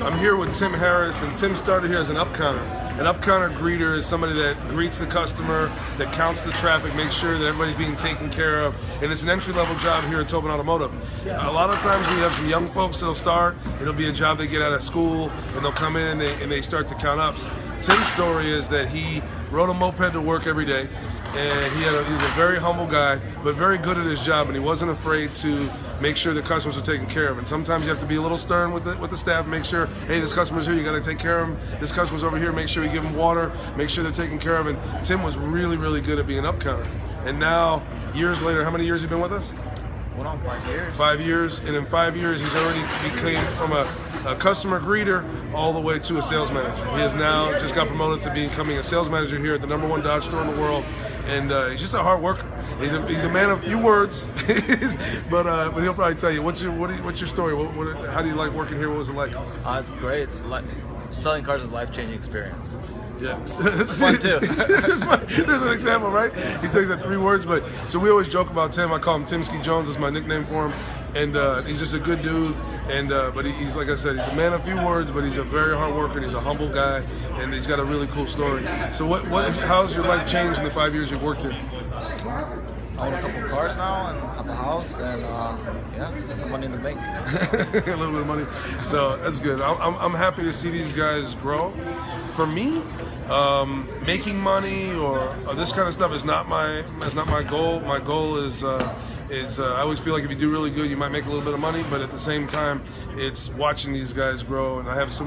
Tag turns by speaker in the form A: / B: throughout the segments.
A: I'm here with Tim Harris, and Tim started here as an up-counter. An up-counter greeter is somebody that greets the customer, that counts the traffic, makes sure that everybody's being taken care of, and it's an entry-level job here at Towbin Automotive. A lot of times when you have some young folks that'll start, it'll be a job they get out of school, and they'll come in and they start to count ups. Tim's story is that he rode a moped to work every day, and he was a very humble guy, but very good at his job, and he wasn't afraid to make sure the customers are taken care of. And sometimes you have to be a little stern with the staff, make sure, hey, this customer's here, you got to take care of him. This customer's over here, make sure you give them water, make sure they're taken care of. And Tim was really, really good at being an up-counter. And now, years later, how many years have you been with us?
B: Went on 5 years.
A: 5 years, and in 5 years, he's already became from a customer greeter all the way to a sales manager. He has now just got promoted to becoming a sales manager here at the #1 Dodge store in the world, and he's just a hard worker. He's a man of few words, but he'll probably tell you. What's your story? How do you like working here? What was it like?
B: It's great. Selling cars is a life-changing experience.
A: Yeah,
B: Fun too.
A: There's an example, right? He takes that 3 words, but so we always joke about Tim. I call him Timski Jones. That's my nickname for him, and he's just a good dude. And but he's, like I said, he's a man of few words, but he's a very hard worker. And he's a humble guy, and he's got a really cool story. So how's your life changed in the 5 years you've worked here?
B: I own a couple cars now and have a house, and got some money in the bank.
A: A little bit of money, so that's good. I'm happy to see these guys grow. For me, making money or this kind of stuff is not my goal. My goal is I always feel like if you do really good, you might make a little bit of money, but at the same time, it's watching these guys grow. And I have so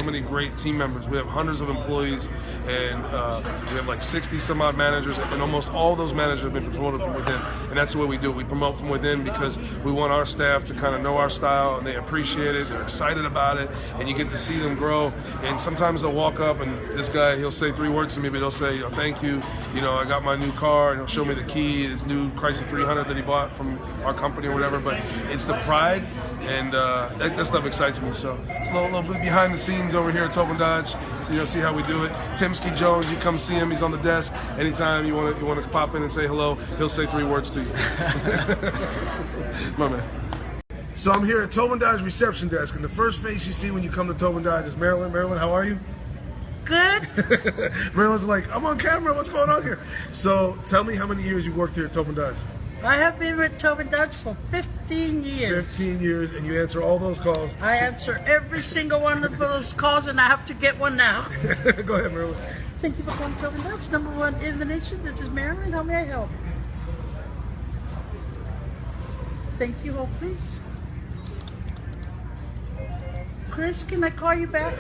A: many great team members. We have hundreds of employees, and we have like 60 some odd managers, and almost all those managers have been promoted from within. And that's the way we do it. We promote from within because we want our staff to kind of know our style, and they appreciate it. They're excited about it, and you get to see them grow. And sometimes they'll walk up, and this guy, he'll say 3 words to me, but he'll say, thank you. I got my new car, and he'll show me the key, his new Chrysler 300 that he bought from our company or whatever. But it's the pride, and that stuff excites me. So it's a little bit behind the scenes over here at Towbin Dodge. So you'll see how we do it. Timski Jones, you come see him. He's on the desk. Anytime you want to pop in and say hello, he'll say 3 words to you. My man. So I'm here at Towbin Dodge reception desk, and the first face you see when you come to Towbin Dodge is Marilyn. Marilyn, how are you?
C: Good.
A: Marilyn's like, I'm on camera. What's going on here? So tell me how many years you've worked here at Towbin Dodge.
C: I have been with Towbin Dodge for 15 years.
A: 15 years, and you answer all those calls.
C: I answer every single one of those calls, and I have to get one now.
A: Go ahead, Marilyn.
C: Thank you for calling Towbin Dodge, #1 in the nation. This is Marilyn. How may I help? Thank you. Hold, please. Chris, can I call you back?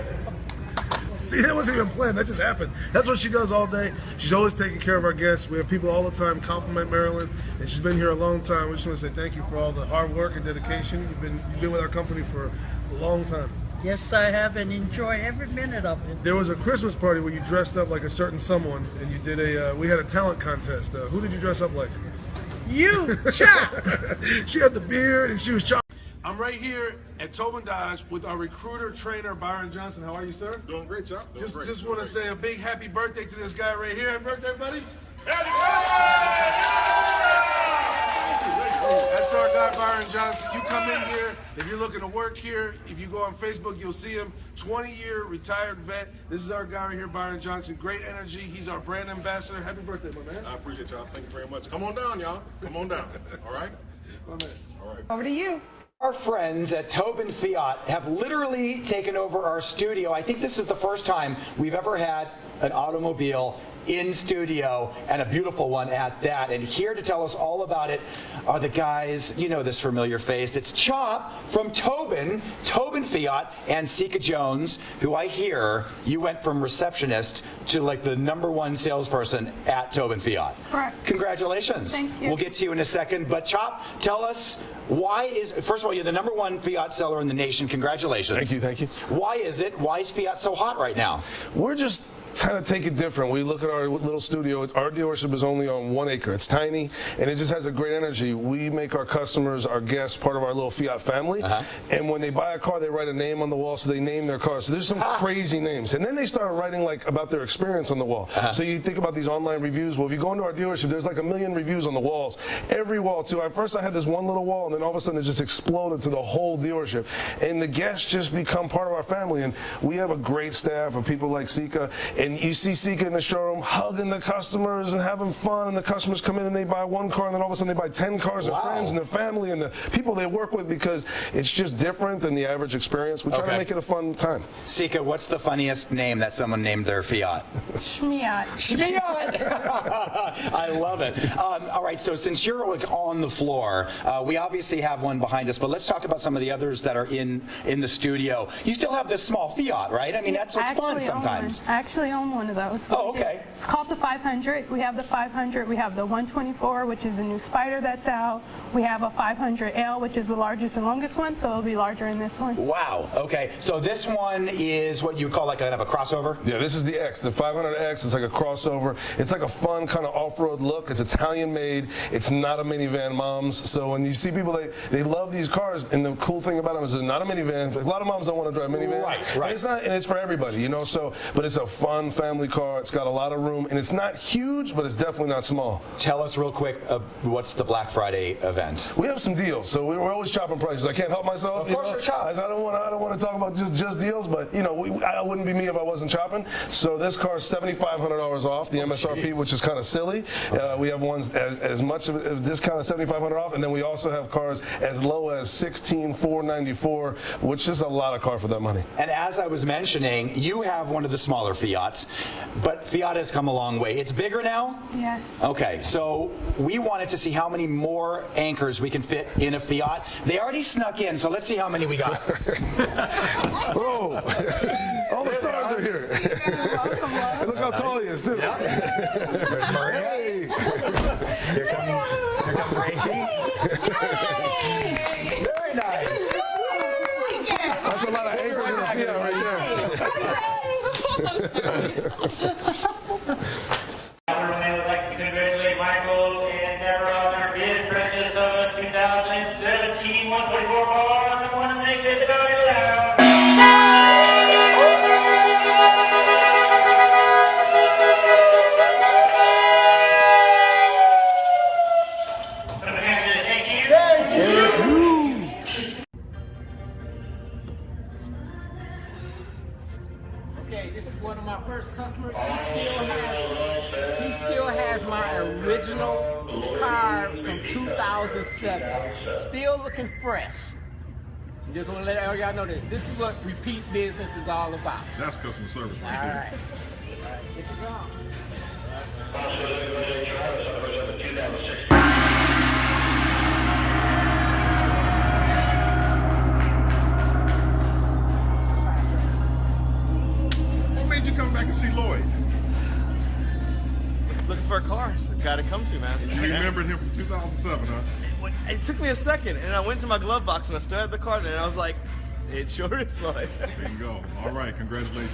A: See, that wasn't even planned. That just happened. That's what she does all day. She's always taking care of our guests. We have people all the time compliment Marilyn, and she's been here a long time. We just want to say thank you for all the hard work and dedication. You've been with our company for a long time.
C: Yes, I have, and enjoy every minute of it.
A: There was a Christmas party where you dressed up like a certain someone, and you did we had a talent contest. Who did you dress up like?
C: You, Chop!
A: She had the beard, and she was Chop. I'm right here at Towbin Dodge with our recruiter trainer, Byron Johnson. How are you, sir?
D: Doing great, Chop.
A: Just want to say a big happy birthday to this guy right here. Happy birthday, everybody. Happy birthday! That's our guy, Byron Johnson. You come in here, if you're looking to work here, if you go on Facebook, you'll see him. 20-year retired vet. This is our guy right here, Byron Johnson. Great energy. He's our brand ambassador. Happy birthday, my man.
D: I appreciate y'all. Thank you very much. Come on down, y'all. Come on down. All right?
A: My man.
D: All right.
E: Over to you. Our friends at Towbin Fiat have literally taken over our studio. I think this is the first time we've ever had an automobile in studio, and a beautiful one at that. And here to tell us all about it are the guys, you know this familiar face. It's Chop from Towbin Fiat, and Sika Jones, who I hear you went from receptionist to like the #1 salesperson at Towbin Fiat.
F: Correct.
E: Congratulations.
F: Thank you.
E: We'll get to you in a second, but Chop, tell us first of all, you're the #1 Fiat seller in the nation. Congratulations.
G: Thank you, thank you.
E: Why is Fiat so hot right now?
G: We're just
A: kind of take it different. We look at our little studio. Our dealership is only on 1 acre. It's tiny, and it just has a great energy. We make our customers, our guests, part of our little Fiat family. And when they buy a car, they write a name on the wall, so they name their car. So there's some crazy names. And then they start writing like about their experience on the wall. So you think about these online reviews. Well, if you go into our dealership, there's like 1 million reviews on the walls. Every wall, too. At first, I had this one little wall, and then all of a sudden, it just exploded to the whole dealership. And the guests just become part of our family. And we have a great staff of people like Sika. And you see Sika in the showroom hugging the customers and having fun, and the customers come in and they buy 1 car, and then all of a sudden they buy 10 cars, their friends and their family and the people they work with, because it's just different than the average experience. We try to make it a fun time.
E: Sika, what's the funniest name that someone named their Fiat?
F: Shmiat.
E: Shmiat! I love it. All right, so since you're like on the floor, we obviously have one behind us, but let's talk about some of the others that are in the studio. You still have this small Fiat, right? I mean, that's what's fun sometimes.
F: I actually own one of those.
E: Oh, okay.
F: It's called the 500. We have the 500. We have the 124, which is the new Spider that's out. We have a 500L, which is the largest and longest one, so it'll be larger in this one.
E: Wow. Okay. So this one is what you would call like kind of a crossover?
A: Yeah, this is the X, the 500X. It's like a crossover. It's like a fun kind of off-road look. It's Italian made. It's not a minivan, moms. So when you see people, they love these cars, and the cool thing about them is they're not a minivan. A lot of moms don't want to drive minivans.
E: Right.
A: And it's not, and it's for everybody, you know. So, but it's a fun family car. It's got a lot of room, and it's not huge, but it's definitely not small.
E: Tell us real quick, what's the Black Friday event?
A: We have some deals, so we're always chopping prices. I can't help myself.
E: Of course, you're chopping.
A: I don't want to talk about just deals, but you know, I wouldn't be me if I wasn't chopping. So this car's $7,500 off the MSRP, which is kind of silly. We have ones as much of a discount as $7,500 off, and then we also have cars as low as $16,494, which is a lot of car for that money.
E: And as I was mentioning, you have one of the smaller Fiats, but Fiat has come a long way. It's bigger now?
F: Yes.
E: Okay, so we wanted to see how many more anchors we can fit in a Fiat. They already snuck in, so let's see how many we got.
A: Whoa! All the stars are here. And look how tall he is, too.
E: Yep. There's Maria.
A: Hey.
E: Here comes Rachel. Very nice.
A: That's a lot of acres in a Fiat right there.
G: I would like to congratulate Michael and Deborah on their bid purchase of a 2017 144 car. I want to make it very loud.
H: Okay, this is one of my first customers. He still has my original car from 2007. Still looking fresh. Just want to let all y'all know that this is what repeat business is all about.
D: That's customer service.
H: All right. Get you going.
D: What made you come back and see Lloyd?
B: Looking for a car. It's the guy to come to, man.
D: You remembered him from 2007, huh?
B: It took me a second, and I went to my glove box and I stared at the car there, and I was like, it sure is Lloyd.
D: There you go. All right, congratulations.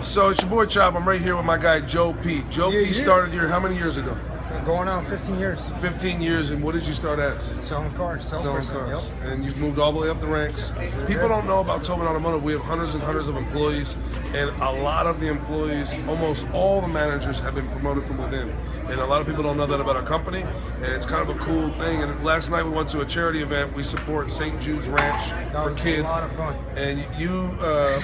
A: So it's your boy Chop. I'm right here with my guy Joe P. Joe P started here how many years ago?
I: Going on 15 years.
A: 15 years, and what did you start as?
I: Selling cars.
A: Selling
I: Yep.
A: cars. And you've moved all the way up the ranks. People don't know about Towbin Automotive. We have hundreds and hundreds of employees, and a lot of the employees, almost all the managers have been promoted from within. And a lot of people don't know that about our company, and it's kind of a cool thing. And last night we went to a charity event. We support St. Jude's Ranch for kids.
I: A lot of fun.
A: And you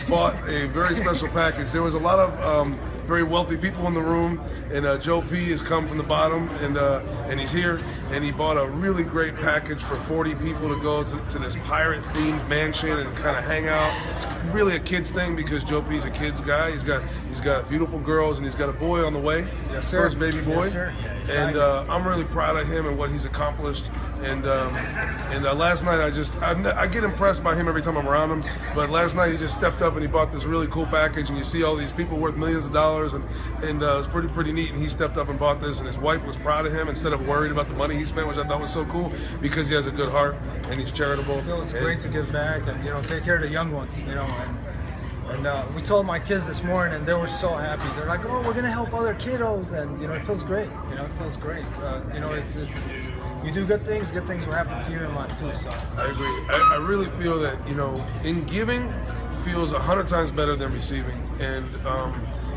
A: bought a very special package. There was a lot of very wealthy people in the room, and Joe P has come from the bottom, and he's here, and he bought a really great package for 40 people to go to this pirate-themed mansion and kind of hang out. It's really a kid's thing because Joe P's a kid's guy. He's got beautiful girls, and he's got a boy on the way.
I: Yes, sir.
A: First baby boy.
I: Yes, sir.
A: And I'm really proud of him and what he's accomplished. And last night I get impressed by him every time I'm around him. But last night he just stepped up and he bought this really cool package, and you see all these people worth millions of dollars, and it was pretty neat. And he stepped up and bought this, and his wife was proud of him instead of worried about the money he spent, which I thought was so cool because he has a good heart and he's charitable.
I: I feel it's great to give back and take care of the young ones. And And we told my kids this morning, and they were so happy. They're like, "Oh, we're gonna help other kiddos," and you know, it feels great. You know, it feels great. You know, it's you do good things will happen to you in life too. So
A: I agree. I really feel that, you know, in giving feels 100 times better than receiving. And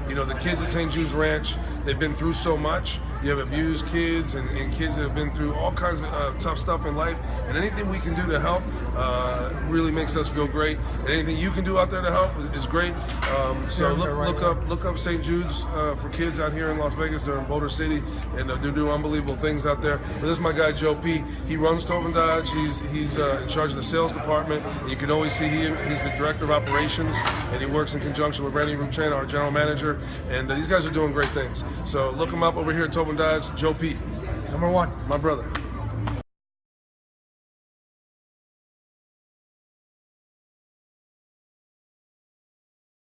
A: you know, the kids at St. Jude's Ranch, they've been through so much. You have abused kids and kids that have been through all kinds of tough stuff in life. And anything we can do to help really makes us feel great. And anything you can do out there to help is great. So look up St. Jude's for kids out here in Las Vegas. They're in Boulder City, and they're doing unbelievable things out there. But this is my guy Joe P. He runs Towbin Dodge. He's in charge of the sales department. You can always see he's the director of operations, and he works in conjunction with Randy Ruchan, our general manager. And these guys are doing great things. So look him up over here at Towbin Dodge. Joe P.
I: number one,
A: my brother.